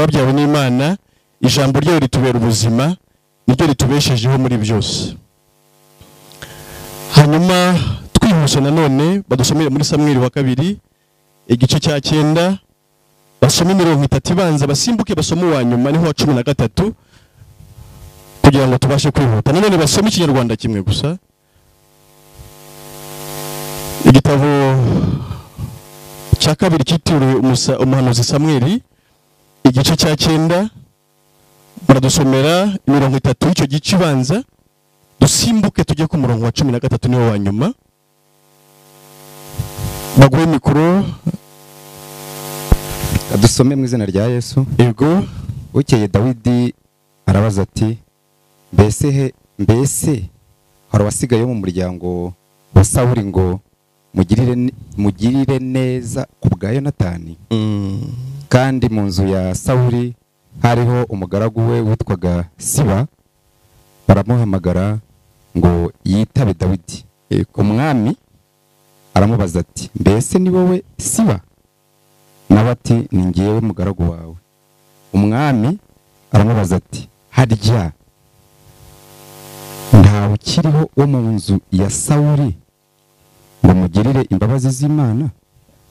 twabyawe n'Imana, ijambo ryayo ritubera ubuzima, niryo ritubeshejeho muri byose. Hanyuma twihuse nanone badusomere muri Samweli wa kabiri igice cya 9, basome 30 ibanza, basimbuke basome wa nyuma niho wa 13 kugira ngo tubashe kwihuta. Nanone basome ikinyarwanda kimwe gusa. Igitabo cya kabiri cyitiriwe umuhanuzi Samweli igice cya 9, baradusomera 30 icyo gice ibanza, dusimbuke tujye ku murongo wa 13 niho wa nyuma. Baguhe mikoro adusome mu izina rya Yesu. Yego. Bukeye Dawidi arabaza ati, mbese hari wasigaye mu muryango wa Sawuli ngo mugirire neza ku bwa Yonatani? Kandi mu nzu ya Sawuli hariho umugaragu we witwaga Siba, baramuhamagara ngo yitabe Dawidi. Umwami aramubaza ati, mbese ni wowe Siba? Nawe ati, ni ngewe mugaragu wawe. Umwami aramubaza ati, harya ntawe ukiriho wo mu nzu ya Sawuli ngo mugirire imbabazi z'Imana?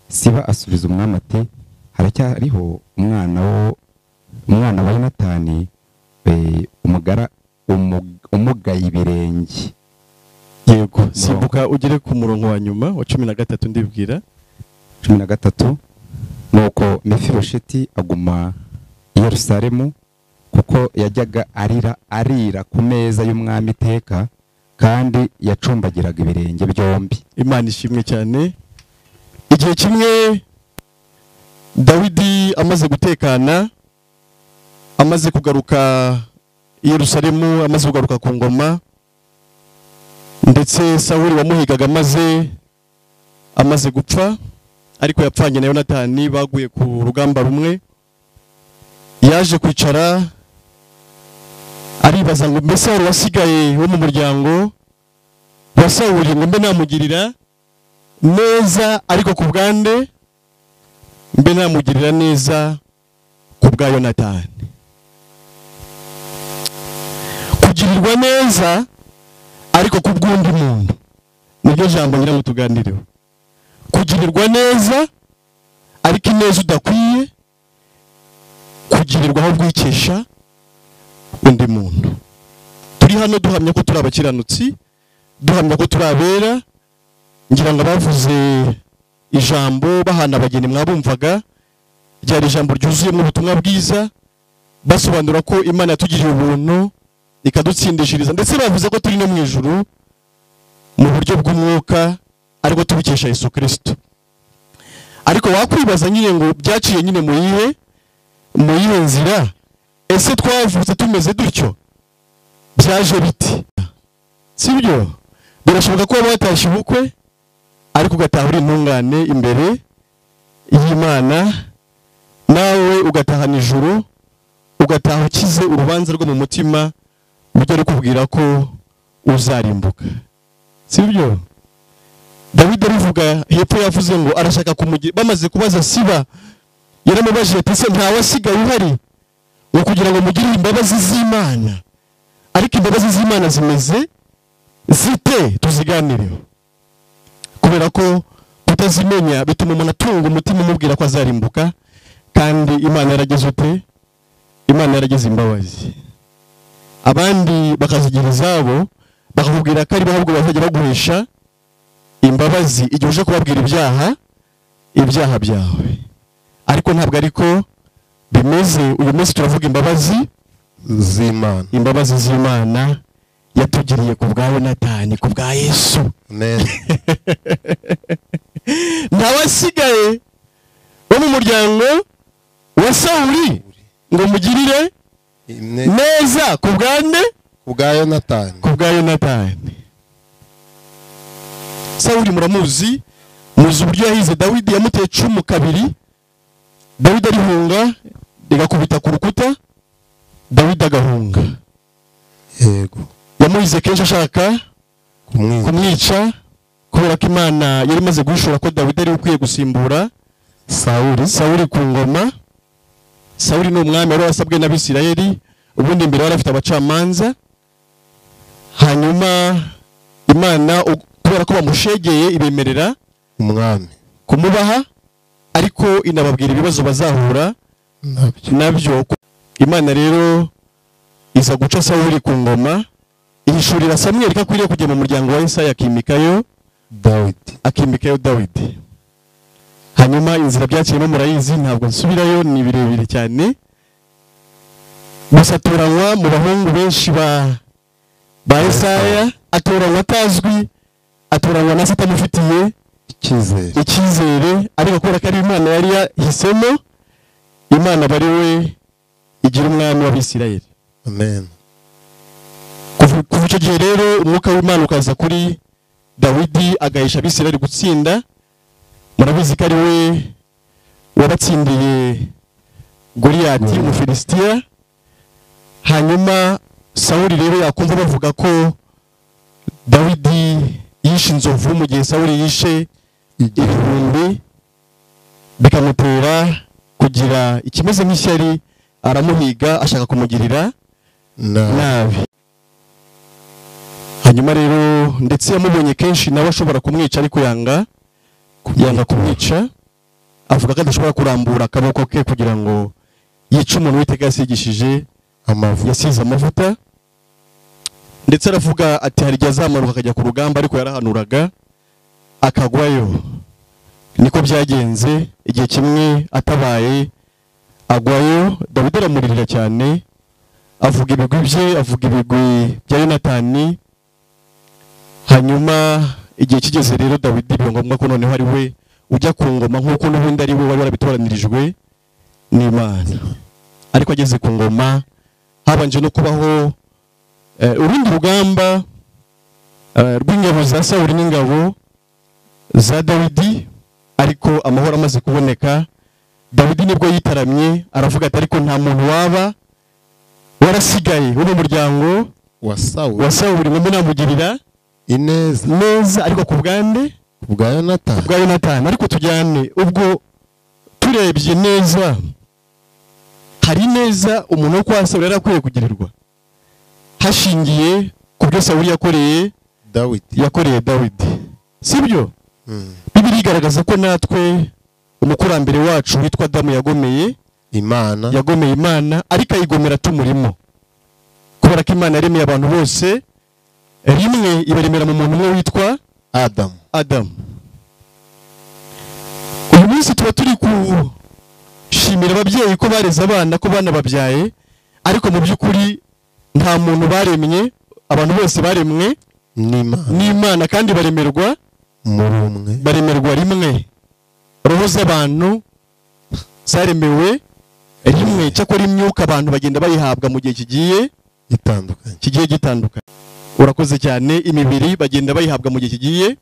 Siba asubiza umwami ati, haracyariho umwana wa Yonatani umugaye ibirenge. Yego, simbuka ugere ku murongo wa nyuma wa 13 ndibwira. 13. Nuko Mefibosheti aguma i Yerusalemu, kuko yajyaga arira ku meza y'umwami iteka, kandi yacumbagiraga ibirenge byombi. Imana ishimwe cyane. Igihe kimwe Dawidi amaze gutekana, amaze kugaruka i Yerusalemu, amaze kugaruka ku ngoma, ndetse Sawuli wamuhigaga amaze gupfa, ariko yapfanye na Yonatani, baguye ku rugamba rumwe. Yaje kwicara aribaza ngo mbese hari wasigaye wo mu muryango wa Sawuli ngo mbe namugirira neza ariko ku bwande, mbe namugirira neza ku bwa Yonatani. Kugirirwa neza ariko ku bw'undi muntu, niryo jambo ngira ngo tuganireho. Kugirirwa neza ariko ineza udakwiye kugirirwa aho bwikesha undi muntu. Turi hano duhamya ko turi abakiranutsi, duhamya ko turi abera. Ngira ngo bavuze ijambo bahana abageni mwabumvaga, ryari ijambo ryuzuyemo ubutumwa bwiza, basobanura ko Imana yatugiriye ubuntu ikadutsindishiriza, ndetse bavuze ko turi no mu ijuru mu buryo bw'umwuka, ariko tubikesha Yesu Kristo. Ariko wakwibaza nyine ngo byaciye nyine mu yihe nzira? Ese twavutse tumeze dutyo? Byaje biti? Sibyo? Birashoboka ko watashye ubukwe ariko ugataha uri intungane imbere y'Imana, nawe ugatahana ijuru, ugataha ukize urubanza rwo mu mutima, buryo ari kubwira ko uzarimbuka. Sibyo? Dawidi arivuga hepfo, yavuze ngo arashaka kumugira. Bamaze kubaza Siba, yaramubajije ati, se nta wasigaye uhari ngo kugira ngo mugirire imbabazi z'Imana? Ariko imbabazi z'Imana zimeze zite? Tuziganireho, kubera ko kutazimenya bituma umuntu atunga umutima umubwira ko azarimbuka, kandi Imana yarageze ute? Imana yarageze imbabazi. Abandi bakazigira izabo, bakakubwira ko ari bahubwo bazajya baguhisha imbabazi igihe uje kubabwira ibyaha byawe. Ariko ntabwo ariko bimeze. Uyu munsi turavuga imbabazi z'Imana. Imbabazi z'Imana yatugiriye ku bwa Yonatani, ku bwa Yesu. Amen. Nta wasigaye wo mu muryango wa Sawuli ngo mugirire neza ku bwande, ku bwa Yonatani. Ku bwa Yonatani. Sawuli muramuzi, muzi uburyo yahize Dawidi, yamuteye icumu kabiri, Dawidi arihunga rigakubita ku rukuta, Dawidi agahunga. Yego. Yamuhize kenshi ashaka kumwica, kubera ko Imana yari imaze guhishura ko Dawidi ari ukwiye gusimbura Sawuli ku ngoma. Sawuli ni umwami wari wasabwe n'Abisirayeli, ubundi imbere wari afite abacamanza. Hanyuma Imana kubera ko bamushegeye ibemerera umwami kumubaha, ariko inababwira ibibazo bazahura nabyo. Imana rero iza guca Sawuli ku ngoma, ihishurira Samweli ko akwiriye kujya mu muryango wa Yesaya akimikayo Dawidi. Hanyuma inzira byakiyemo murayizi, ntabwo nsubirayo, ni birebire cyane. Gusa atoranywa mu bahungu benshi ba Yesaya, atoranywa atazwi, atoranywa na Satani ufitiye icyizere, ariko kubera ko ari Imana yari yahisemo, Imana bari we igira umwami w'Abisirayeli. Amen. Kuva icyo gihe rero umwuka w'Imana ukaza kuri Dawidi, agahisha Abisirayeli gutsinda. Murabizi ko ari we wabatsindiye Goliyati Umufilisitiya. Hanyuma Sawuli rero yakumva bavuga ko Dawidi yishe inzovu mu gihe Sawuli yishe ibihumbi, bikamutera kugira ikimeze nk'ishyari, aramuhiga ashaka kumugirira nabi. Hanyuma rero ndetse yamubonye kenshi nawe ashobora kumwica, ariko yanga kumwica, avuga ko adashobora kurambura akaboko ke kugira ngo yice umuntu Uwiteka yasigishije yasize amavuta. Ndetse aravuga ati hari igihe azamanuka akajya ku rugamba, ariko yarahanuraga akagwayo. Niko byagenze, igihe kimwe atabaye agwayo. Dawidi aramuririra cyane, avuga ibigwi bye, avuga ibigwi bya Yonatani. Hanyuma igihe kigeze rero Dawidi biba ngombwa ko noneho ari we ujya ku ngoma, nk'uko n'ubundi ari we wari warabitoranyirijwe n'Imana. Ariko ageze ku ngoma habanje no kubaho urundi rugamba rw'ingabo za Sawuli n'ingabo za Dawidi. Ariko amahoro amaze kuboneka, Dawidi nibwo yitaramye aravuga ati ariko nta muntu waba warasigaye wo mu muryango wa Sawuli ngo namugirira neza, ariko ku bwa Yonatani. Ariko tujyane, ubwo turebye neza, hari neza umuntu wo kwa Sawuli yarakwiye kugirirwa hashingiye ku byo Sawuli yakoreye Dawidi, sibyo? Bibiri igaragaza ko natwe umukurambere wacu witwa Adamu yagomeye Imana, ariko ayigomera tumurimo, kubera ko Imana yaremeye abantu bose rimwe, ibaremera mu muntu umwe witwa Adamu. Uyu munsi tuba turi gushimira ababyeyi ko bareze abana, ko bana babyaye, ariko mu by'ukuri nta muntu baremye, abantu bose baremwe n'Imana, kandi baremerwa rimwe. Roho z'abantu zaremewe rimwe, cyakora imyuka abantu bagenda bayihabwa mu gihe kigiye gitandukanye. Urakoze cyane. Imibiri bagenda bayihabwa mu gihe kigiye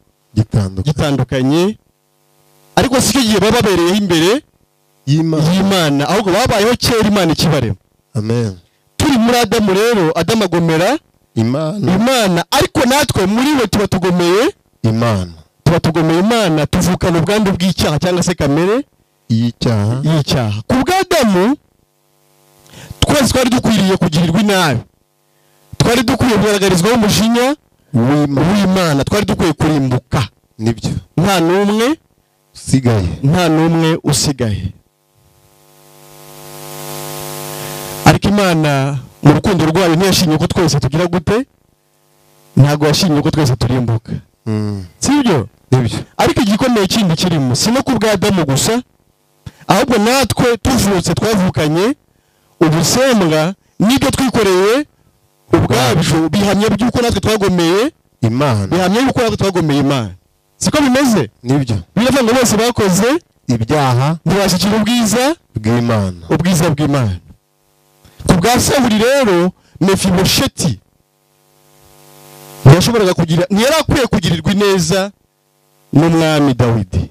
gitandukanye, ariko si cyo gihe baba babereyeho imbere y'Imana, ahubwo babayeho kera Imana ikibarema. Amen. Turi muri Adamu rero, Adamu agomera Imana, ariko natwe muri we tuba tugomeye Imana, tuvukana ubwandu bw'icyaha cyangwa se kamere y'icyaha. Ku bw'Adamu twese twari dukwiriye kugirirwa inabi, twari dukwiye kugaragarizwaho umujinya w'Imana, twari dukwiye kurimbuka. Nibyo, nta n'umwe usigaye. Ariko Imana mu rukundo rwayo ntiyashimye ko twese tugira gute, ntago yashimye ko twese turimbuka, sibyo? Ariko igikomeye kindi kirimo, si no ku bw'Adamu gusa, ahubwo natwe tuvutse twavukanye ubusembwa n'ibyo twikoreye ubwabyo, bihamya by'uko natwe twagomeye Imana. Siko bimeze? Nibyo. Biravuga ngo bose bakoze ibyaha ntibashyikira ubwiza bw'Imana. Ku bwa Sawuli rero, Mefibosheti ntiyari akwiye kugirirwa neza n'umwami Dawidi.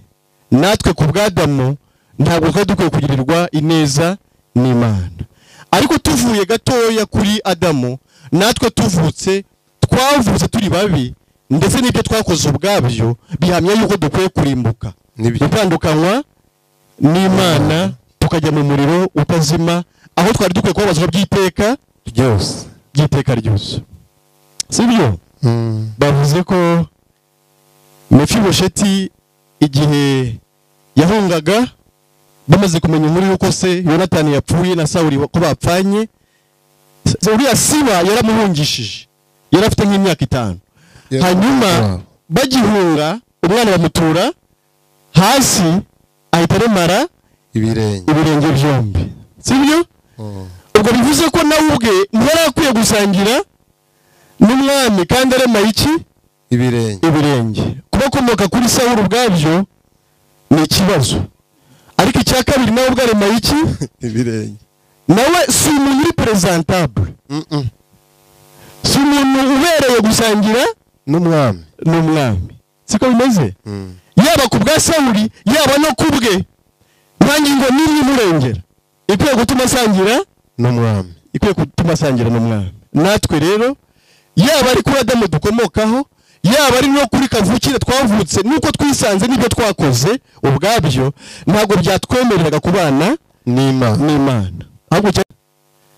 Natwe ku bw'Adamu ntabwo twari dukwiye kugirirwa ineza n'Imana. Ariko tuvuye gatoya kuri Adamu, natwe twavutse turi babi, ndetse n'ibyo twakoze ubwabyo bihamya yuko dukwiye kurimbuka, gutandukanywa n'Imana, tukajya mu muriro utazima aho twari dukwiye kubabazwa by'iteka ryose sibyo bavuze ko Mefibosheti igihe yahungaga bamaze kumenya inkuru yuko se Yonatani yapfuye na Sawuli ko bapfanye uriya Siba yaramuhungishije yari afite nk'imyaka 5 hanyuma bagihunga umwana bamutura hasi ahita remara ibirenge byombi sibyo ubwo bivuze ko nawe ubwe ntarakwiye gusangira n'umwami kandi arema iki ibirenge kuba komoka kuri Sawuli ubwabyo ni ikibazo ariko icya kabiri nawe ubwo arema iki ibirenge nawe si umuntu uri presentable si umuntu ubereye gusangira n'umwami siko bimeze yaba ku bwa Sawuli yaba no kubwe nanjye ngo nimwe murengera ikwiye gutuma asangira n'umwami natwe rero yaba ari kuri Adamu dukomokaho yaba ari no kuri kavukire twavutse nuko twisanze n'ibyo twakoze ubwabyo ntabwo byatwemereraga kubana n'Imana ahubwo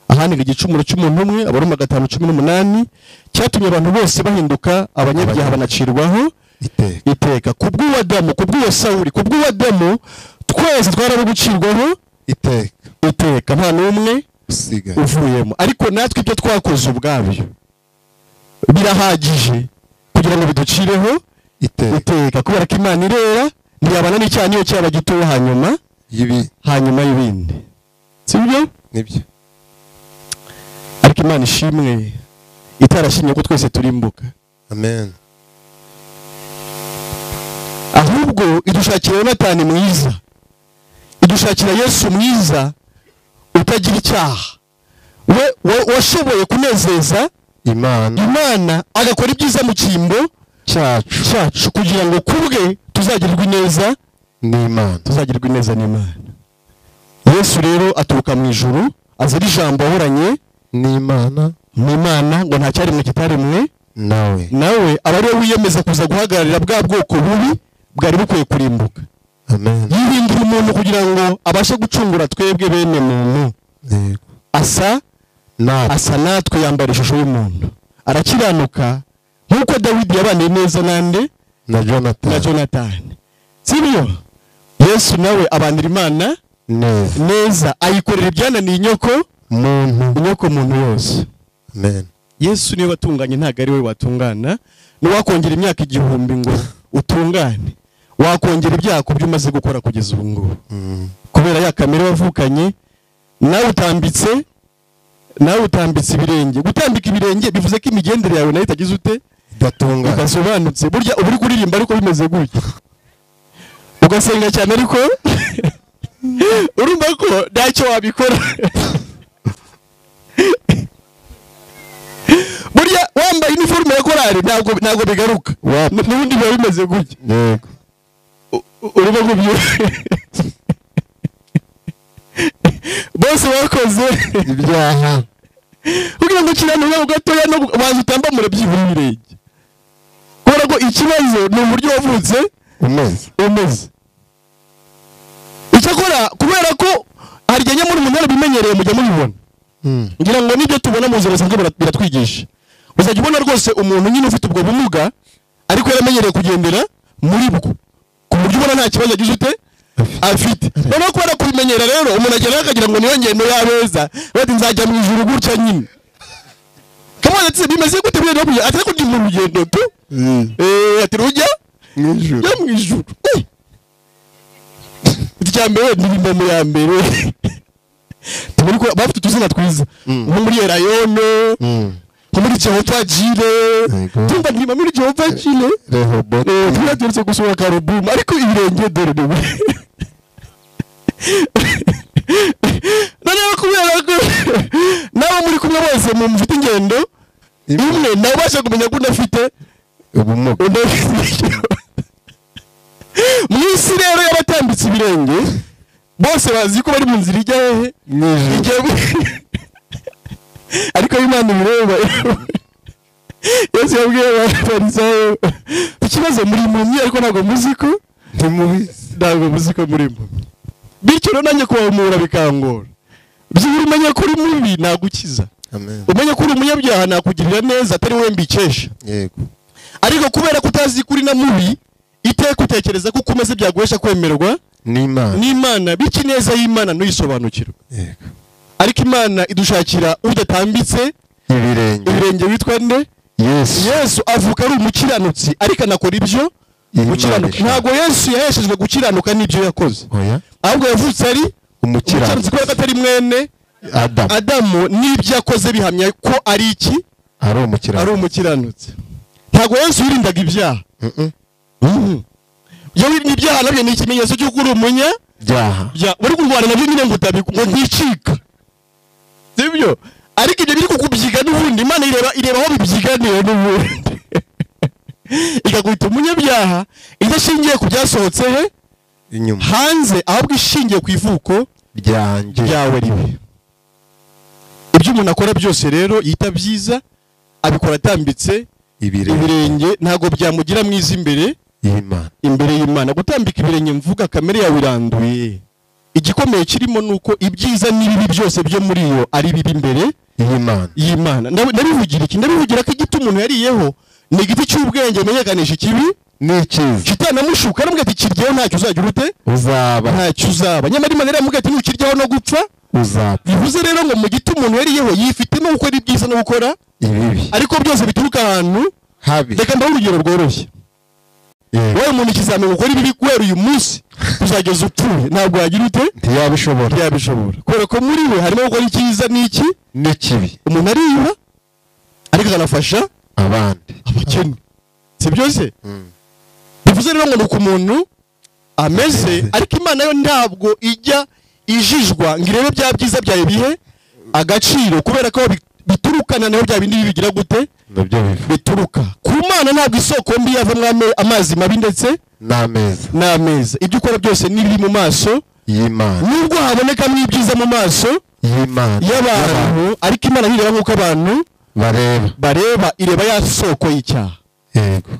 ahanira igicumuro cy'umuntu umwe abaroma 5:18 cyatumye abantu bose bahinduka abanyabyaha banacirwaho iteka kubw'uwadamu Sawuli kubw'uwadamu twese twarabe gucirwaho iteka nta n'umwe uvuyemo ariko natwe ibyo twakoze ubwabyo birahagije kugira ngo biducireho iteka kubera ko Imana irera ntiyabana n'icyaha niyo cyaba gitoya hanyuma y'ibindi sibyo nibyo ariko Imana ishimwe itarashimye ko twese turimbuka amen ahubwo idushakira Yonatani mwiza idushakira Yesu mwiza utagira icyaha we washoboye kunezeza Imana agakora ibyiza mu cyimbo cyacu kugira ngo kubwe tuzagirirwe neza n'Imana Yesu rero aturuka mu ijuru azira ijambo ahoranye n'Imana ngo nta cyaremwe kitaremwe nawe aba ariwe wiyemeza kuza guhagararira bwa bwoko bubi bwari bukwiye kurimbuka yihindura umuntu kugira ngo abashe gucungura twebwe bene muntu asa natwe yambara ishusho y'umuntu arakiranuka nk'uko Dawidi yabaniye neza na Jonathan sibyo Yesu nawe abanira Imana neza ayikorera ibyananiye inyoko muntu yose amen Yesu niwe watunganye ntago ari we watungana niwakongera imyaka 1000 ngo utungane wakongera ibyaha kubyo umaze gukora kugeza ubu ngubu kubera ya kamere wavukanye nawe utambitse ibirenge gutambika ibirenge bivuze ko imigendere yawe nayo itagize ute idasobanutse burya uburi kuririmba ariko bimeze gutya ugasenga cyane ariko urumva ko ntacyo wabikora burya wambaye uniforme ya korari ntabwo bigaruka n'ubundi biba bimeze gutya yego urumva ko byo bose bakoze ibyaha kugira ngo kiranura gatoya no bazi utambamure by'ibirenge kubera ko ikibazo ni uburyo wavutse umeze icyakora kubera ko hari igihe muri umuntu yarabimenyereye mujya mubibona ngira ngo nibyo tubona mu buzima busanzwe biratwigisha uzajya ubona rwose umuntu nyine ufite ubwo bumuga ariko yaramenyereye kugendera muri bwo ku buryo ubona nta kibazo agize ute afite noneho kubera kubimenyera rero umuntu agera akagira ngo niyo ngendo y'abeza bati nzajya mu ijuru gutya nyine kamwe ati bimeze gute byo no atari kujya mu rugendo tu ati rujya mu ijuru icyambere ni mu ya mbere tubiri ko bafite tuzina twiza nko muri Erayono nko muri Jehova Jire tumba ndima muri Jehova Jire turageretse gusura karubumu ariko ibirenge dore dore noneho kubera ko nabo muri kumwe bose mu mfite ingendo imwe nawe basha kumenya ko unafite ubumuga mwisi rero yabatambitse ibirenge bose bazi ko bari mu nzira ijya hehe ariko Imana bireba Yesu yabwiye abafarisayo ikibazo muri impumyi ariko ntabwo muzi ko muri impumyi bityo rero nanjye kubahumura bikangora. Byibura umenye ko uri mubi nagukiza, umenye ko uri umunyabyaha nakugirira neza atari wowe mbikesha. Yego. Ariko kubera ko utazi kuri na mubi iteka utekereza ko ukomeze byaguhesha kwemerwa n'Imana, biki neza y'Imana nuyisobanukirwa. Yego. Ariko Imana idushakira udatambitse ibirenge witwa nde? Yesu avuka ari umukiranutsi ariko anakora ibyo gukiranuka. Ntabwo Yesu yaheshejwe gukiranuka n'ibyo yakoze, ahubwo yavutse ari umukiranutsi kubera ko atari mwene Adamu, n'ibyo yakoze bihamya ko ari iki? Ari umukiranutsi. Ntabwo Yesu yirindaga ibyaha. Iyo ibyaha nabyo ni ikimenyetso cy'uko uri umunyabyaha. Uri kurwana nabyo nyine ngo nticika, sibyo? Ariko ibyo biri kukubyiga n'ubundi Imana ireba aho bibyiganiye n'ubundi ikaguhita umunyabyaha idashingiye ku byasohotse he inyuma hanze, ahubwo ishingiye ku ivuko ryawe ribi. Ibyo umuntu akora byose rero yita byiza abikora atambitse ibirenge, ntago byamugira mwiza imbere y'Imana. Gutambika ibirenge mvuga kamere yawe iranduye. Igikomeye kirimo nuko ibyiza n'ibibi byose byo muri yo ari bibi imbere y'Imana. Ndabivugira iki? Ndabivugira ko igiti umuntu yariyeho ni igiti cy'ubwenge umenyekanisha ikibi n'icyiza, kitanamushuka n'ubwo ati kiryeho ntacyo uzagira ute? Ntacyo uzaba. Nyamara Imana iramubwira ati nukiryaho no gupfa uzapfa. Bivuze rero ngo mu giti umuntu yariyeho yifitemo gukora ibyiza no gukora ibibi, ariko byose bituruka ahantu habi. Reka mbaho urugero rworoshye. Wowe umuntu ikizamini gukora ibibi guhera uyu munsi uzageza upfuye, ntabwo yagira ute? Ntiyabishobora. Kubera ko muri we harimo gukora icyiza n'iki n'ikibi. Umuntu ariba ariko akanafasha abakene, si byose? Bivuze rero ngo nuko umuntu ameze, ariko Imana yo ntabwo ijya ijijwa ngo irebe bya byiza byawe bihe agaciro, kubera ko biturukana naho bya bindi bigira gute? Bituruka ku Mana. Ntabwo isoko mbi yavamo amazi mabi ndetse n'ameza. Ibyo ukora byose n'ibiri mu maso y'Imana, nubwo habonekamo ibyiza mu maso y'abantu, ariko Imana ntireba nk'uko abantu bareba, ireba ya soko y'icyaha. Yego.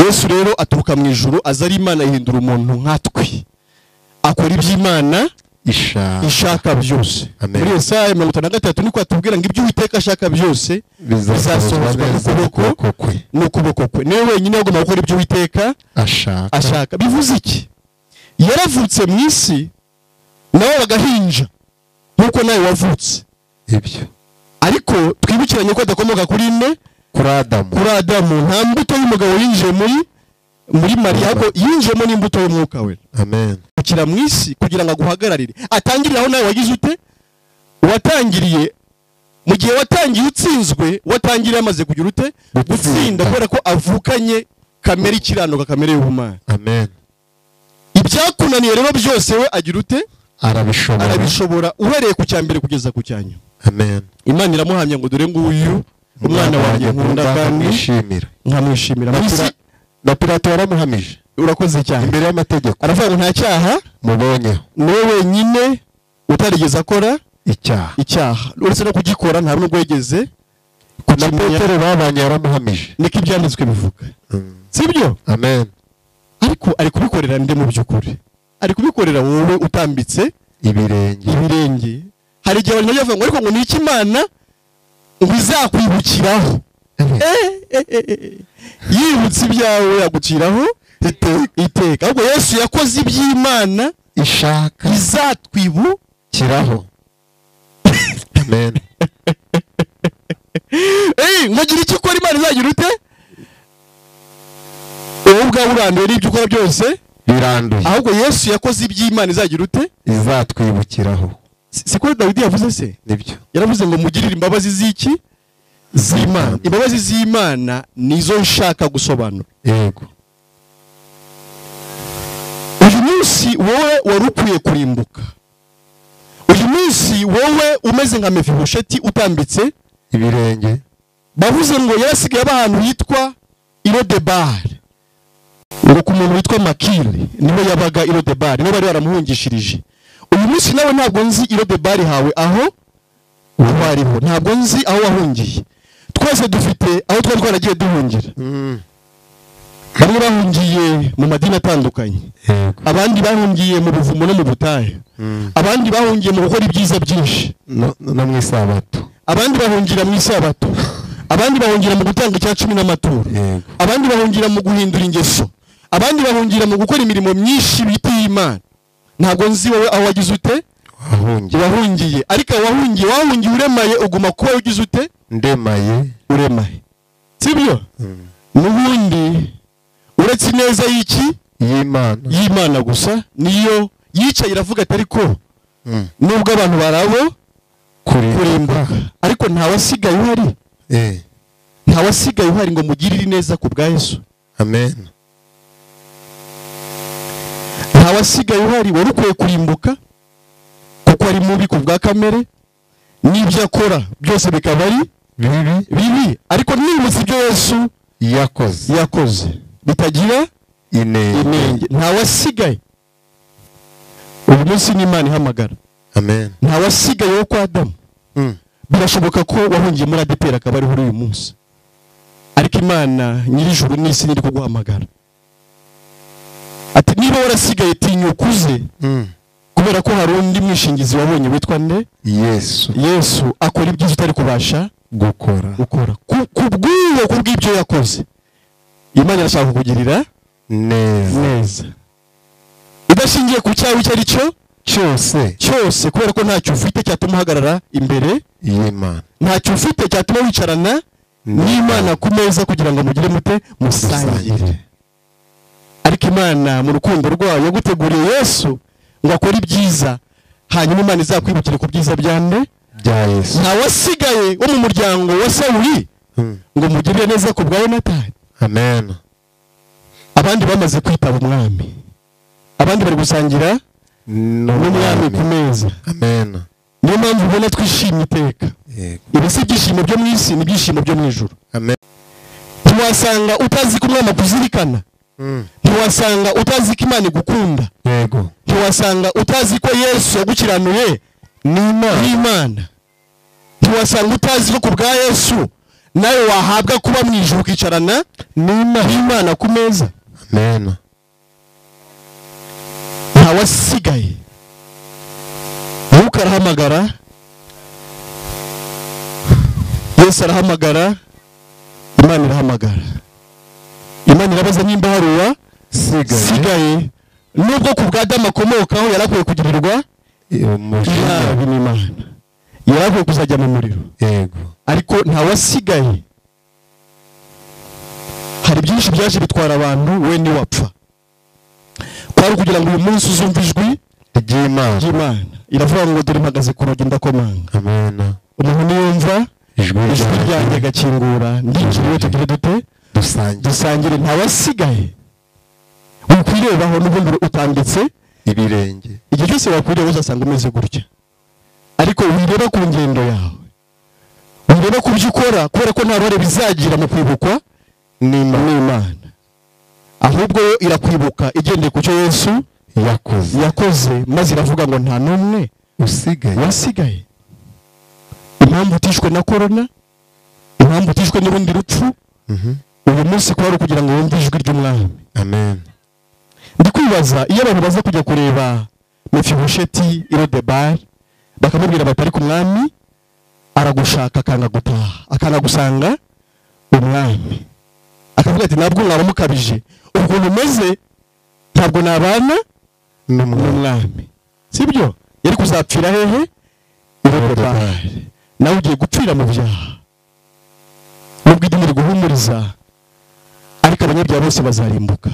Yesu rero aturuka mu ijuru aza ari Imana, yihindura umuntu nkatwe, akora iby'Imana ishaka byose. Muri Yesaya 53 niko atubwira ngo ibyo Uwiteka ashaka byose bizasohozwa n'ukuboko kwe. Niwe wenyine agomba gukora ibyo Uwiteka ashaka. Bivuze iki? Yaravutse mu isi nawe bagahinja nkuko nawe wavutse ibyo, ariko twibukiranye ko adakomoka kuri Adamu. Nta mbuto y'umugabo yinjiye muri Mariya, ahubwo yinjiyemo n'imbuto y'umwuka we. Amen. Ukira mu isi kugira ngo aguhagararire, atangirire aho nawe wagize ute? Watangiriye. Mu gihe watangiye utsinzwe, watangiriye amaze kugira ute? Gutsinda, kubera ko avukanye kamere ikiranuka, kamere y'ubumana. Amen. Ibyakunaniye rero byose we agira ute? Arabishobora. Uhereye ku cyambere kugeza ku cyanyu. Amen. Imana iramuhamya ngo dore nguyu umwana wanjye nkunda kandi nkamwishimira. Na Pilato yaramuhamije. Urakoze cyane. Imbere y'amategeko aravuga ngo nta cyaha mubonyeho, niwe wenyine utarigeze akora icyaha, uretse no kugikora nta nubwo yigeze na Petero babanye yaramuhamije. Niko ibyanditswe bivuga, sibyo? Amen. Ariko ari kubikorera nde mu by'ukuri? Ari kubikorera wowe utambitse ibirenge. Hari igihe abantu bavuga ngo ariko ngo niki Imana ngo izakwibukiraho? Yibutse ibyawe yaguciraho iteka. Ahubwo Yesu yakoze iby'Imana ishaka izatwibukiraho. Amen. Mugira icyo ukora Imana izagira ute? Wowe ubwawe uranduye n'ibyo ukora byose biranduye, ahubwo Yesu yakoze iby'Imana izagira ute? Izatwibukiraho. Siko Dawidi yavuze se? Nibyo. Yaravuze ngo mugirire imbabazi z'iki? Z'Imana. Imbabazi z'Imana nizo nshaka gusobanura. Yego. Uyu munsi wowe wari ukwiye kurimbuka. Uyu munsi wowe umeze nka Mefibosheti utambitse ibirenge. Bavuze ngo yarasigaye abahantu hitwa Irodebar. Ngo ku muntu witwa Makiri niwe yabaga Irodebar, niwe bari baramuhungishirije. Uyu munsi nawe ntabwo nzi Irodebar hawe aho wariho, ntabwo nzi aho wahungiye. Twese dufite aho twari twaragiye duhungira. bamwe bahungiye mu madini atandukanye, yego abandi bahungiye mu buvumo no mu butayu, abandi bahungiye mu gukora ibyiza byinshi, no mu isabato, abandi bahungira mu isabato, abandi bahungira mu gutanga icya cumi n'amaturo, yego abandi bahungira mu guhindura ingeso, abandi bahungira mu gukora imirimo myinshi bitiye Imana. Ntabwo nzi wowe aho wagize ute wahungiye, ariko wahungiye uremaye uguma kuba ugize ute ndemaye uremaye, sibyo? N'ubundi uretse neza y'iki y'Imana gusa niyo yicaye iravuga ati ariko nubwo abantu barabo kurimbuka, ariko ntawasigaye uhari, ntawasigaye uhari ngo mugirire neza ku bwa Yesu. amen. Ntawasigaye uhari wari ukwiye kurimbuka kuko ari mubi ku bwa kamere, n'ibyo akora byose bikaba ari bibi, ariko nimutse ibyo Yesu yakoze bitagira inenge, ntawasigaye. Uyu munsi n'Imana ihamagara, amen. ntawasigaye wo kwa Adamu. Birashoboka ko wahungiye muri ADPR akaba ari uyu munsi, ariko Imana nyir'ijuru n'isi iri kuguhamagara ati niba warasigaye tinyuka uze, kubera ko hari undi mwishingizi wabonye witwa nde? Yesu akora ibyiza utari kubasha gukora kubw'ibyo yakoze. Imana irashaka kukugirira neza idashingiye ku cyawe icyo ari cyo cyose, kubera ko ntacyo ufite cyatuma uhagarara imbere y'Imana, ntacyo ufite cyatuma wicarana n'Imana ku meza kugira ngo mugire mute musangire. Ariko Imana mu rukundo rwayo yaguteguriye Yesu ngo akore ibyiza, hanyuma Imana izakwibukire ku byiza bya Yesu. Ntawasigaye wo mu muryango wa Sawuli ngo mugirire neza ku bwa Yonatani, amen. abandi bamaze kwitaba umwami, abandi bari gusangira n'umwami ku meza, amen. niyo mpamvu ubona twishimye iteka. Ibi si ibyishimo byo mu isi, ni ibyishimo byo mu ijuru. Ntiwasanga utazi ko umwami akuzirikana, ntiwasanga utazi ko Imana igukunda, yego ntiwasanga utazi ko Yesu yagukiranuye n'Imana, ntiwasanga utazi ko ku bwa Yesu nawe wahabwa kuba mu ijuru ukicarana n'Imana ku meza. amen. Ntawasigaye. Mwuka arahamagara, Yesu arahamagara, Imana irahamagara. Imana irabaza nimba hari uwasigaye, nubwo ku bwa Adamu akomokaho yarakwiye kugirirwa inabi n'Imana, yarakwiye kuzajya mu muriro, yego, ariko ntawasigaye. Hari byinshi byaje bitwara abantu, we ni wapfa. Kwari kugira ngo uyu munsi uzumve ijwi ry'Imana iravuga ngo dore mpagaze ku rugi ndakomanga, amen. umuntu niyumva ijwi ryanjye agakingura, ndinjira tugire dute dusangire. Ntawasigaye. Ukwirebaho n'ubundi utambitse ibirenge, igihe cyose wakwireba uzasanga umeze gutya, ariko wireba ku ngendo yawe, wireba ku byo ukora, kubera ko nta ruhare bizagira mu kwibukwa n'Imana, ahubwo yo irakwibuka igendeye ku cyo Yesu yakoze, maze iravuga ngo nta n'umwe wasigaye. Impamvu utishwe na korona, impamvu utishwe n'urundi rupfu, uyu munsi kwari kugira ngo wumve ijwi ry'umwami, amen. Ndi kwibaza iyo abantu baza kujya kureba Mefibosheti i Lodebar bakamubwira batari ku mwami aragushaka, akanga gutaha, akanga gusanga umwami, akavuga ati ntabwo mwaba mukabije, ukuntu umeze ntabwo nabana n'umwami, sibyo? Yari kuzapfira hehe? I Lodebar. Nawe ugiye gupfira mu byaha, nubwo idini riguhumuriza, ariko abanyabyaha bose bazarimbuka.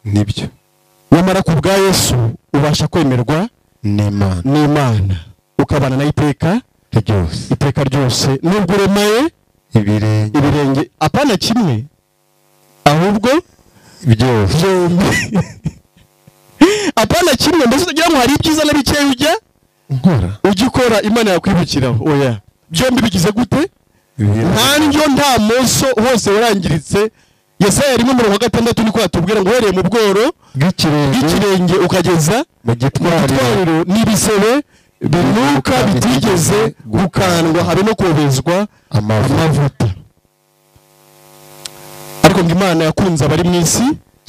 Nibyo. Nyamara ku bwa Yesu ubasha kwemerwa n'Imana, ukabana na iteka ryose, nubwo uremaye ibirenge, apana kimwe, ahubwo byombi. Apana kimwe, mbese utagira ngo hari ibyiza na bikeya ujya ukora Imana yakwibukiraho. Oya, byombi bigize gute? Nta ndyo nta moso, hose warangiritse. Yesaya 1:6 niko atubwira ngo uhereye mu bworo bw'ikirenge ukageza mu gitwariro n'ibisebe binuka bitigeze gukandwa, habe no kobezwa amavuta. Ariko ngo Imana yakunze abari mu isi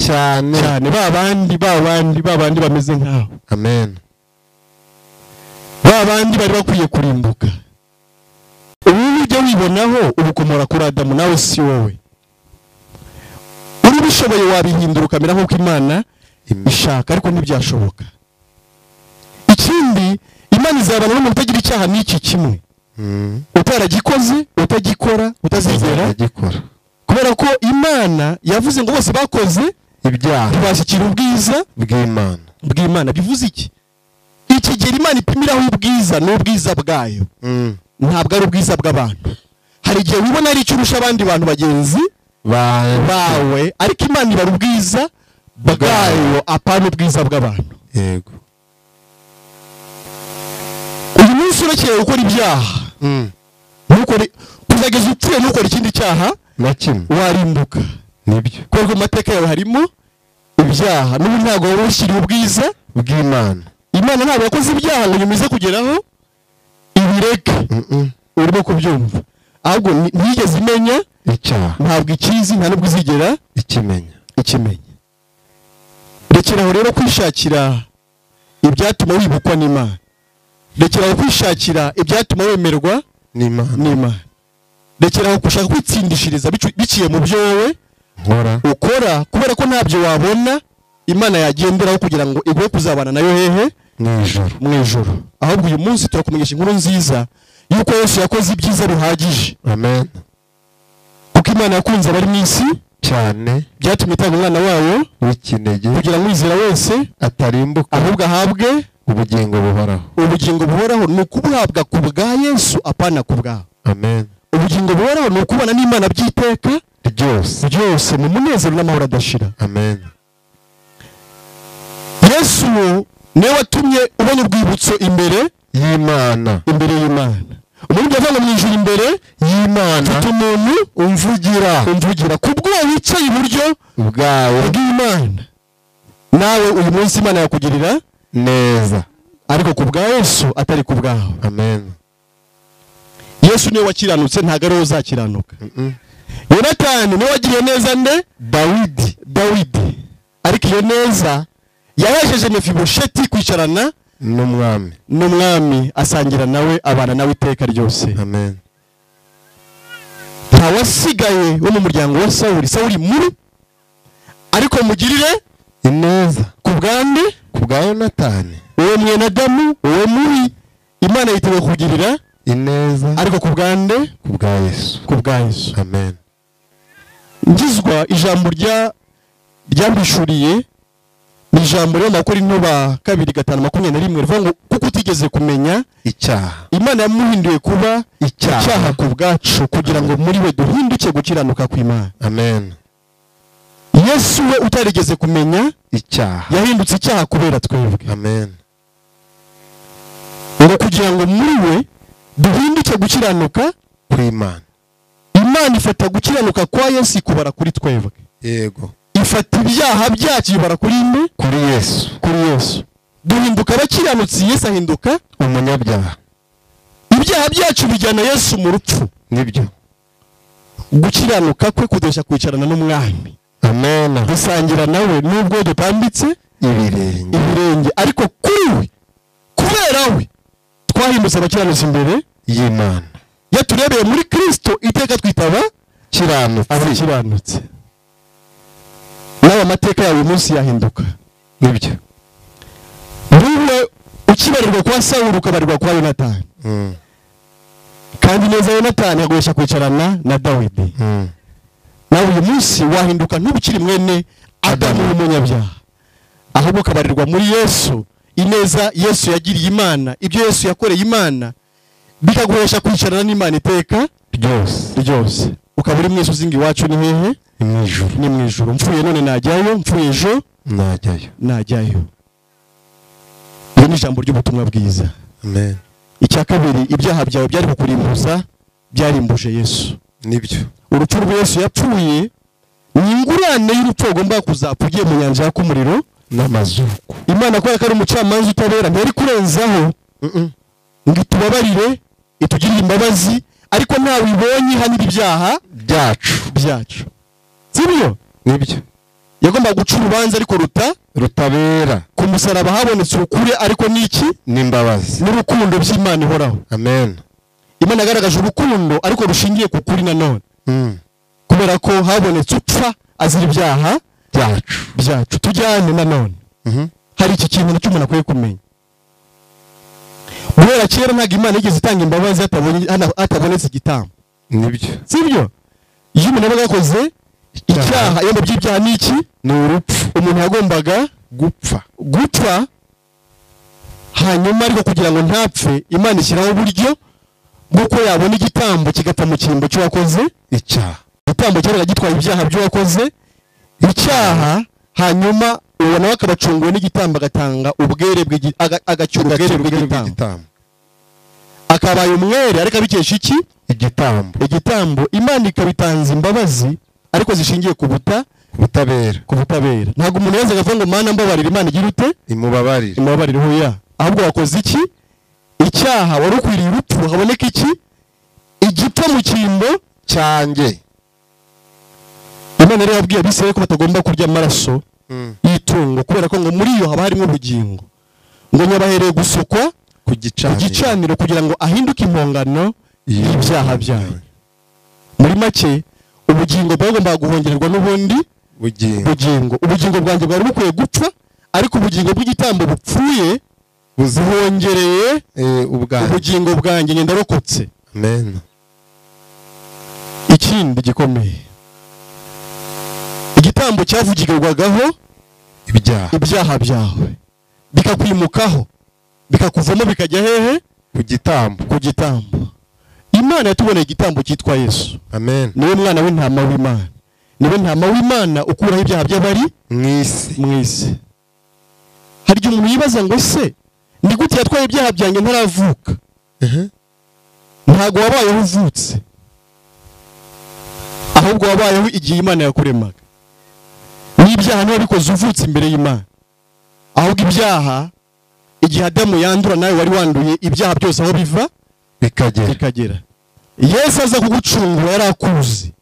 cyane babandi bameze nkaho. amen Babandi bari bakwiye kurimbuka. Ubu ujya wibonaho ubukomora kuri Adamu, nawe si wowe. Uri bishoboye wabihindura ukamera nk'uko Imana ishaka, ariko ntibyashoboka. Ikindi, Imana izabana n'umuntu utagira icyaha n'iki kimwe. Utaragikoze, utagikora, utazigera agikora, kubera ko Imana yavuze ngo bose bakoze ibyaha ntibashyikira ubwiza bw'Imana. Bivuze iki? Ikigero Imana ipimiraho ubwiza n'ubwiza bwayo, ntabwo ari ubwiza bw'abantu. Hari igihe wibona ari icyo urusha abandi bantu bagenzi bawe, ariko Imana ibara ubwiza bwayo apana ubwiza bw'abantu. Yego. Uyu munsi urekeye gukora ibyaha, kuzageza upfuye ntukore ikindi cyaha na kimwe, warimbuka. nibyo, kuko mu mateka yawe harimo ibyaha, n'ubu ntabwo wari ushyiriye ubwiza bw'Imana. Imana ntabwo yakoze ibyaha ngo nyuma ize kugeraho ibireke. Urimo kubyumva, ahubwo ntiyigeze imenya icyaha, ntabwo ikizi, nta nubwo izigera ikimenya. Rekeraho rero kwishakira ibyatuma wibukwa n'Imana. Rekeraho kwishakira ibyatuma wemerwa n'Imana. Rekeraho gushaka kwitsindishiriza biciye mu byo wowe ukora, kubera ko ntabyo wabona Imana yagenderaho kugira ngo igwe kuzabana nayo hehe mu ijoro. Ahubwo uyu munsi turakumenyesha inkuru nziza yuko Yesu yakoze ibyiza bihagije. Amen. Kuko Imana yakunze abari mu isi cyane, byatumye itanga umwana wayo w'ikinege kugira ngo uwizera wese atarimbuka, ahubwo ahabwe ubugingo buhoraho. Ubugingo buhoraho ni ukubuhabwa ku bwa Yesu apana ku bwawe. Amen. Ubugingo buhoraho ni ukubana n'Imana by'iteka ryose mu munezero n'amahoro adashira. Amen. Yesu niwe watumye ubona urwibutso imbere y'Imana. Umuntu yavuga mu ijuru imbere y'Imana, mfite umuntu umvugira kubwo wicaye iburyo bwawe bw'Imana. Nawe uyu munsi Imana yakugirira neza, ariko ku bwa Yesu atari ku bwawe. Amen. Yesu niwe wakiranutse, ntago ari uzakiranuka. Yonatani niwe wagiriye neza nde? Dawidi. Ariko iyo neza yahejeje Mefibosheti kwicarana n'umwami asangira nawe, abana nawe iteka ryose. Amen. Nta wasigaye wo mu muryango wa Sawuli muri, ariko mugirire ineza ku bwande, ku bwa Yonatani, uwo mwene Adamu, uwo muri Imana yiteguye kugirira ineza, ariko ku bwande, ku bwa Yesu. Amen. Ngizwa ijambo ryambishuriye ni ijambo ryo Makorinto ba 2:5-21 rivuga ngo kuko utigeze kumenya icyaha, Imana yamuhinduye kuba icyaha ku bwacu, kugira ngo muri we duhinduke gukiranuka kw'Imana. Amen. Yesu we utarigeze kumenya icyaha yahindutse icyaha kubera twebwe. Amen. Ngo kugira ngo muri we duhinduke gukiranuka kw'Imana. Imana ifata gukiranuka kwa Yesu ikubara kuri twebwe. Yego. Ifata ibyaha byacu ibara kuri Yesu. Duhinduka abakiranutsi, Yesu ahinduka umunyabyaha. Ibyaha byacu bijyana Yesu mu rupfu. Nibyo. Gukiranuka kwe kudesha kwicarana n'umwami. Amen. Dusangira nawe nubwo dutambitse ibirenge, ariko kuri we, kubera we twahindutse abakiranutsi imbere y'Imana. Yaturebeye muri Kristo iteka twitaba abakiranutsi. Nawe amateka yawe umunsi yahinduka. Nibyo. Niwe ukibarirwa kwa Sawuli ukabarirwa kwa Yonatani. Kandi neza Yonatani yagoyesha kwicarana na Dawidi. Nawe uyu munsi wahinduka ntubukiri mwene Adamu w'umunyabyaha, ahubwo ukabarirwa muri Yesu. Ineza Yesu yagiriye Imana, ibyo Yesu yakoreye Imana bikagoyesha kwicarana n'Imana iteka ryose. Ukaba uri mwese uzinga iwacu ni hehe? Ni mu ijuru. Mfuye none najyayo, mfuye ejo najyayo. Iyo ni ijambo ry'ubutumwa bwiza. Amen. Icya kabiri, ibyaha byawe byari kukurimbuza, byarimbuje Yesu. Nibyo. Urupfu rwa Yesu yapfuye ni ingurane y'urupfu ugomba kuzapfa ugiye mu nyanja y'umuriro n'amazuku. Imana kubera ko ari umucamanza utabera, ntiyari kurenzaho ngo itubabarire, itugirire imbabazi, ariko ntawe ibonye hano ibyaha byacu. Sibyo? Nibyo. yagomba guca urubanza ariko rutabera. ku musaraba habonetse ukuri ariko niki N'imbabazi. n'urukundo by'Imana ihoraho. Amen. Imana yagaragaje urukundo ariko rushingiye ku kuri nanone, kubera ko habonetse upfa azira ibyaha byacu. Tujyane nanone, hari iki kintu nacyo umuntu akwiye kumenya. Guhera kera ntabwo Imana yigeze itanga imbabazi hatabonetse igitambo. Nibyo. Sibyo? Iyo umuntu yabaga yakoze icyaha, iyo by'ibyaha niki Ni urupfu. umuntu yagombaga gupfa, hanyuma ariko kugira ngo ntapfe Imana ishyiraho uburyo bw'uko yabona igitambo kigapfa mu cyimbo cy'uwakoze icyaha. Igitambo cyabaga gitwaye ibyaha by'uwakoze icyaha, hanyuma uwo nawe akabacunguwe n'igitambo agatanga ubwere agacyura ubwere bw'igitambo, akabaye umwere ariko abikesha iki igitambo. Imana ikabitanza imbabazi ariko zishingiye ku butabera. Ntabwo umuntu yaza agavuga ngo Mana mbabarira, Imana igira ute imubabarire hoya, ahubwo wakoze iki icyaha, wari ukwiriye urupfu, haboneka iki igipfa mu cyimbo cyanjye. Imana rero yabwiye Abisirayeli ko batagomba kurya amaraso y'itungo, kubera ko ngo muri iyo haba harimo ubugingo, ngo nyabahereye gusukwa ku gicaniro kugira ngo ahinduke impongano y'ibyaha byayo. Muri make ubugingo bwagombaga guhongererwa n'ubundi ubugingo bwanjye bwari bukwiye gupfa, ariko ubugingo bw'igitambo bupfuye buhongereye ubugingo bwanjye, ngenda rokotse. Amen. Ikindi gikomeye, igitambo cyavugirwagaho ibyaha byawe, bikakwimukaho, bikakuvamo, bikajya hehe ku gitambo. Imana yatuboneye igitambo cyitwa Yesu. Amen. Niwe mwana w'intama w'Imana, niwe ntama w'Imana ukuraho ibyaha by'abari mu isi. Hari igihe umuntu yibaza ngo se ni gute yatwaye ibyaha byanjye ntaravuka? Ntago wabayeho uvutse, ahubwo wabayeho igihe Imana yakuremaga. N'ibyaha ntiwabikoze uvutse imbere y'Imana, ahubwo ibyaha igihe Adamu yandura nawe wari wanduye ibyaha byose aho biva bikagera. Yesu aza kugucungura yari akuzi,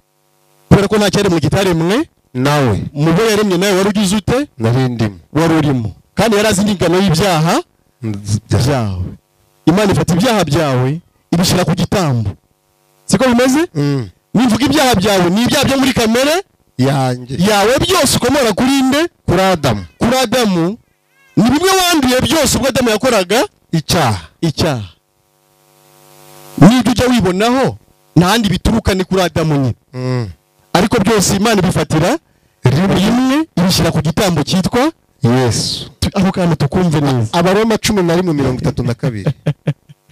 kubera ko nta cyaremwe kitaremwe nawe, mu bo yaremye nawe wari ugize ute wari urimo, kandi yari azi n'ingano y'ibyaha byawe. Imana ifata ibyaha byawe ibishyira ku gitambo. Siko bimeze? Nimvuga ibyaha byawe ni ibyaha byo muri kamere yawe byose ukomora kuri nde? Kuri Adamu. Ni bimwe wanduye byose ubwo Adamu yakoraga icyaha. Nibyo ujya wibonaho ntahandi bituruka ni kuri Adamu nyine. Ariko byose Imana bifatira rimwe ibishyira ku gitambo cyitwa Yesu. Aho kandi tukumve neza. Abaroma 11:32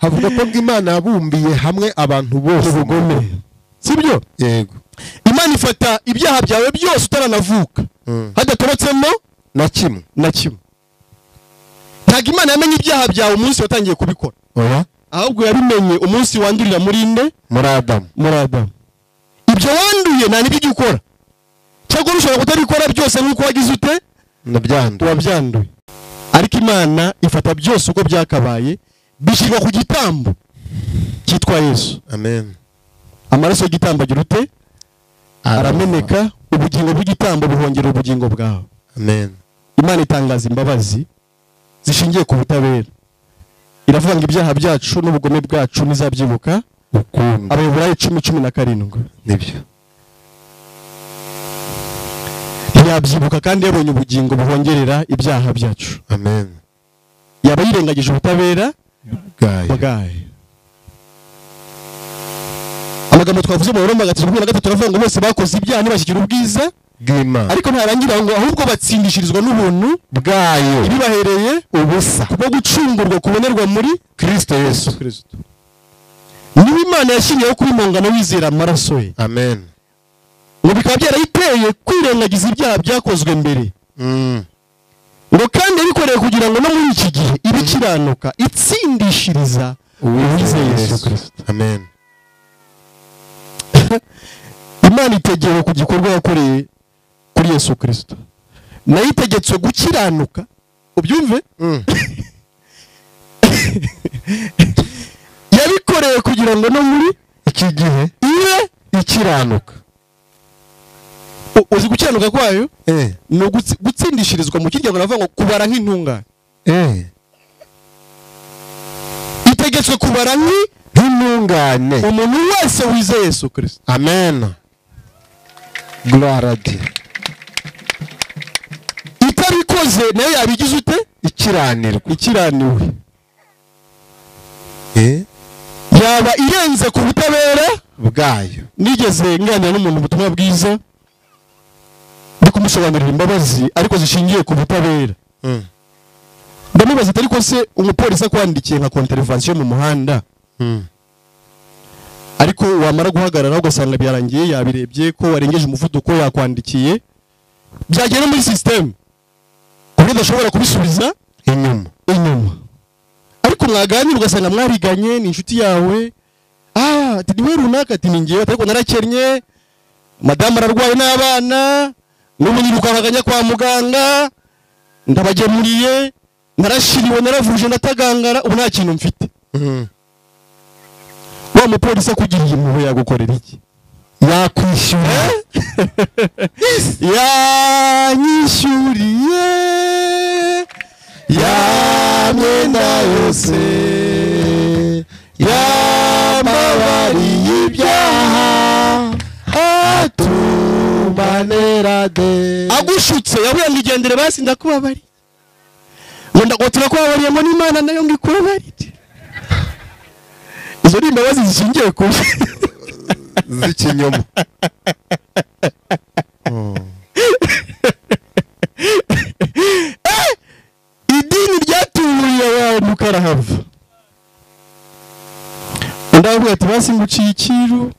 havuga ko Imana yabumbiye hamwe abantu bose ubugome. Sibyo? Yego. Imana ifata ibyaha byawe byose utaranavuka, hadatorotsemo na kimwe. Ntabwo Imana yamenye ibyaha byawe umunsi watangiye kubikora, ahubwo yabimenye umunsi wandurira muri nde? Muri Adamu. Ibyo wanduye nta n'ibyo ukora, cyangwa ushobora kutabikora byose nk'uko wagize ute wabyanduye. Ariko Imana ifata byose uko byakabaye bishyirwa ku gitambo cyitwa Yesu. Amen. Amaraso y'igitambo agira ute? Arameneka, ubugingo bw'igitambo buhongera ubugingo bwawe. Amen. Imana itangaza imbabazi zishingiye ku butabera. Iravuga ngo ibyaha byacu n'ubugome bwacu nizabyibuka ukundi. Abaheburayo 10:17. Nibyo. Yabyibuka kandi yabonye ubugingo buhongerera ibyaha byacu. Amen. Yaba yirengagije ubutabera bwayo. Amagambo twavuze mu Roma 3:3 turavuga ngo bose bakoze ibyaha ntibashyikira ubwiza bw'Imana, ariko ntarangira ngo ahubwo batsindishirizwa n'ubuntu bwayo ibibahereye ubusa kubwo gucungurwa kubonerwa muri Kristo Yesu. Niba Imana yashyiriyeho kuri impongano wizera amaraso ye. Amen. Ngo bikaba byarayiteye kwirengagiza ibyaha byakozwe mbere. Ngo kandi bikoreye kugira ngo no muri iki gihe ibikiranuka itsindishiriza uwizeye Yesu Kristo. Amen. Imana itegeye ku gikorwa yakoreye kuri Yesu Kristo, nayo itegetswe gukiranuka. Ubyumve? Yabikoreye kugira ngo no muri iki gihe ibe ikiranuka. uzi gukiranuka kwayo ni gutsindishirizwa mu kirya ngo navuga ngo kubara nk'intungane itegetswe kubara nk'intungane umuntu wese wizeye Yesu Kristo. Amen. Gloire à Dieu. Itabikoze nayo yabigize ute? Ikiraniwe. Yaba irenze ku butabera bwayo. Nigeze nganira n'umuntu ubutumwa bwiza kumusobanurira imbabazi ariko zishingiye ku butabera. Ndamubaza ariko se umupolisi akwandikiye nka contravention mu muhanda ariko wamara guhagarara ugasanga byarangiye yabirebye ko warengeje umuvuduko yakwandikiye byagera muri system kuko udashobora kubisubiza inyuma ariko mwaganira ugasanga mwariganye ni inshuti yawe ati niwe runaka ati ningiye ariko narakennye madame ararwaye n'abana n'ubu nirukahaganya kwa muganga ndabagemuriye narashiriwe naravuje ndatagangara ubu nta kintu mfite. Wa mupolisi akugiriye impuhwe yagukorera iki? Yakwishyura. Yanyishyuriye ya myenda yose yambabariye ibyaha atumanera de agushutse yavuye ngo igendere basi ndakubabari ngo turakubabariye ngo n'Imana nayo ngikubabarire. Izo ni imbabazi zishingiye ku z'ikinyoma. Idini ryatuburiye abantu karahava. Ndavuga ati basi nguciye ikiru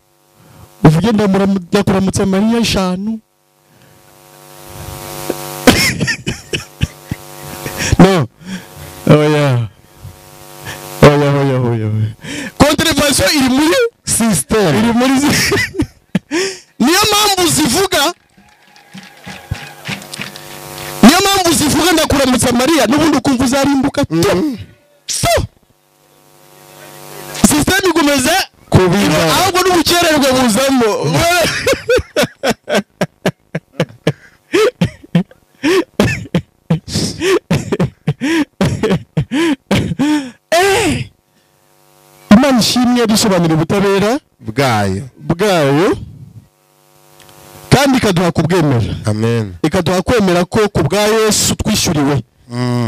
uvuge ndakuramutse Mariya 5. No. Oya. Contravention iri muri system. Niyo mpamvu zivuga ndakuramutsa Mariya n'ubundi ukumva uzarimbuka. System igomeza kubira ahubwo n'ubukererwe buzamo. Imana ishimwe dusobanura ubutabera bwayo kandi ikaduha kubwemera. Amen. Ikaduha kwemera ko ku bwa Yesu twishyuriwe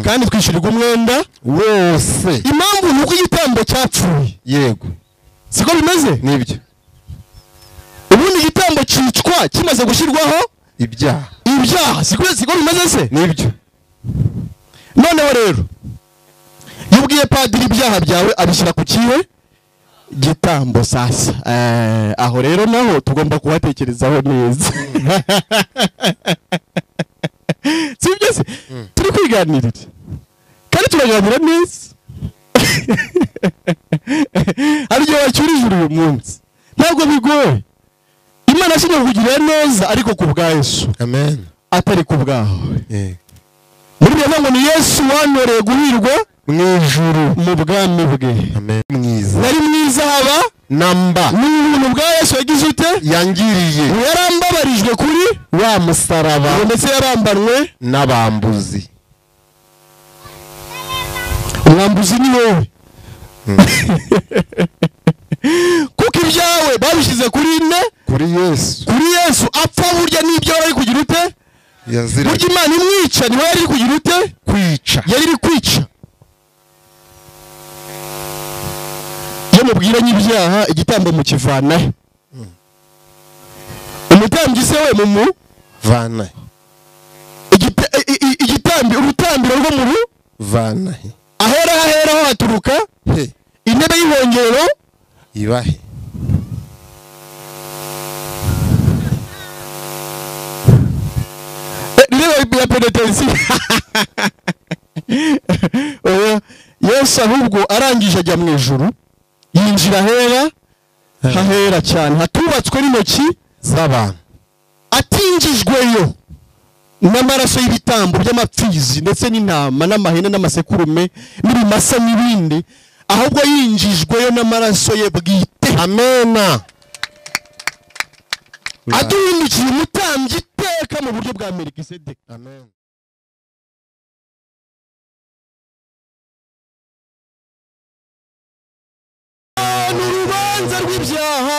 kandi twishyurirwa umwenda wose. Impamvu nuko igitambo cyapfuye. Yego. Siko bimeze? Nibyo. Ubundi igitambo cyicwa kimaze gushyirwaho ibyaha. Siko bimeze se? Nibyo. Noneho rero yubwiye padiri ibyaha byawe abishyira ku kiwe gitambo sasa. Aho rero naho tugomba kuhatekerezaho neza. Sibyo se? Turi kwiganirira kandi turaganira neza. Ariko wacyurije uyu munsi ntabwo bigoye. Imana ashobora kugirira neza ariko ku bwa Yesu. Amen. Atari ku bwaho. Muri byo ngo ni Yesu wanoreye guhirwa mwijuru mu bwami bwe. Amen. Mwiza. Nari mwiza haba namba. N'ubuntu bwa Yesu yagize ute? Yangiriye. Yarambabarijwe kuri wa musaraba ndetse yarambanwe n'abambuzi. Umwambuzi ni wowe. Kuko ibyawe babishyize kuri nde? Kuri Yesu. Kuri Yesu apfa burya n'ibyo wari kugira ute? Yazira. Burya Imana imwica ni wari kugira ute? Kwica. Yari iri kwica. Iyo mubwiranye ibyaha igitambo mukivanahe. Umutambyi se we mu vanahe. Urutambiro rwo mu vanahe. Ahera ho haturuka intebe y'ihongero ibahe. Niba ya penetration. Yesu ahubwo arangije ajya mu ijuru yinjira hahera cyane hatubatswe n'intoki z'abantu. Atinjijweyo n'amaraso y'ibitambo by'amapfizi ndetse n'intama n'amahene n'amasekurume n'ibimasa n'ibindi, ahubwo yinjijweyo n'amaraso ye bwite. Amena. Aduhindukiye umutambyi yitwa mu buryo bwa Melikisedeki. Amen. Urubanza rw'ibyaha